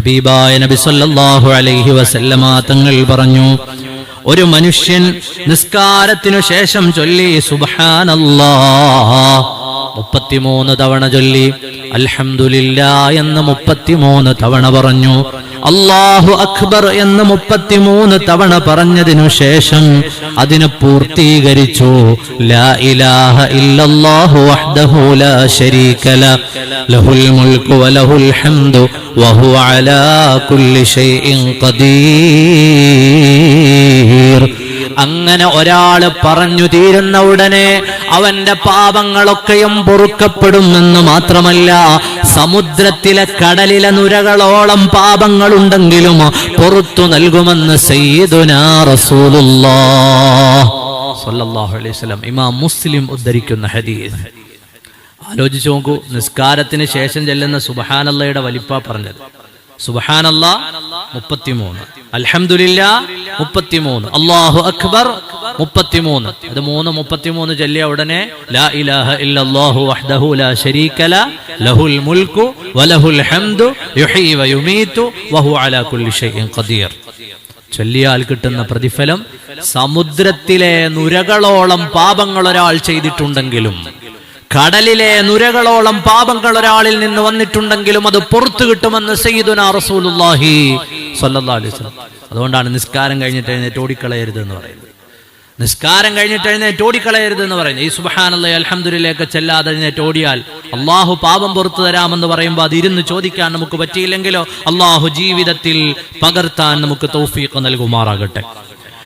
ഹബീബായ നബി സല്ലല്ലാഹു അലൈഹി വസല്ലമ തങ്ങൾ പറഞ്ഞു, ഒരു മനുഷ്യൻ നിസ്കാരത്തിനു ശേഷം ചൊല്ലി സുബ്ഹാനല്ലാഹ് 33 തവണ ചൊല്ലി, അൽഹംദുലില്ലാഹ് എന്ന് 33 തവണ പറഞ്ഞു, അല്ലാഹു അക്ബർ എന്ന് 33 തവണ പറഞ്ഞതിനു ശേഷം അതിനെ പൂർത്തീകരിച്ചു, ലാ ഇലാഹ ഇല്ലല്ലാഹു വഹ്ദഹു ലാ ശരീക ലഹുൽ മുൽക്കു വലഹുൽ ഹംദു വഹുവ അലാ കുല്ലി ഷൈഇൻ ഖദീർ. അങ്ങനെ ഒരാള് പറഞ്ഞു തീരുന്ന ഉടനെ അവന്റെ പാപങ്ങളൊക്കെയും പൊറുക്കപ്പെടുമെന്ന് മാത്രമല്ല, സമുദ്രത്തിലെ കടലിലെ നുരകളോളം പാപങ്ങളുണ്ടെങ്കിലും പുറത്തു നൽകുമെന്ന് സയ്യിദുനാ റസൂലുള്ളാഹി സ്വല്ലല്ലാഹു അലൈഹി വസല്ലം. ഇമാം മുസ്ലിം ഉദ്ധരിക്കുന്ന ഹദീസ്. ആലോചിച്ചു നോക്കൂ, നിസ്കാരത്തിന് ശേഷം ചെല്ലുന്ന സുബ്ഹാനല്ലാഹയുടെ വലിപ്പാ പറഞ്ഞത്. സുബ്ഹാനല്ലാഹ് 33, അൽഹംദുലില്ലാഹ് 33, അല്ലാഹു അക്ബർ 33. അത് 33 ചൊല്ലിയ ഉടനെ ലാ ഇലാഹ ഇല്ലല്ലാഹു വഹ്ദഹു ലാ ശരീക ലഹുൽ മുൽക്കു വലഹുൽ ഹംദു യുഹ്യി വയുമീതു വഹുവ അലാ കുല്ലി ഷൈഇൻ ഖദീർ. ചൊല്ലിയാൽ കിട്ടുന്ന പ്രതിഫലം സമുദ്രത്തിലെ നുരകളോളം പാപങ്ങൾ ഒരാൾ ചെയ്തിട്ടുണ്ടെങ്കിലും, കടലിലെ നുരകളോളം പാപങ്ങൾ ഒരാളിൽ നിന്ന് വന്നിട്ടുണ്ടെങ്കിലും അത് പുറത്തു കിട്ടുമെന്ന് സയ്യിദുനാ റസൂലുള്ളാഹി സ്വല്ലല്ലാഹു അലൈഹി വസല്ലം. അതുകൊണ്ടാണ് നിസ്കാരം കഴിഞ്ഞിട്ട് എഴുന്നേറ്റ് ഓടിക്കളയരുത് എന്ന് പറയുന്നത്. നിസ്കാരം കഴിഞ്ഞിട്ട് എഴുന്നേറ്റ് ഓടിക്കളയരുത് എന്ന് പറയുന്നത്. ഈ സുബ്ഹാനല്ലാഹി അൽഹംദുലില്ലാഹി ഒക്കെ ചെല്ലാതെ എഴുന്നേറ്റ് ഓടിയാൽ അള്ളാഹു പാപം പുറത്തു തരാമെന്ന് പറയുമ്പോൾ അതിരുന്ന് ചോദിക്കാൻ നമുക്ക് പറ്റിയില്ലെങ്കിലോ അള്ളാഹു ജീവിതത്തിൽ പകർത്താൻ നമുക്ക് തൗഫീഖ് നൽകുമാറാകട്ടെ.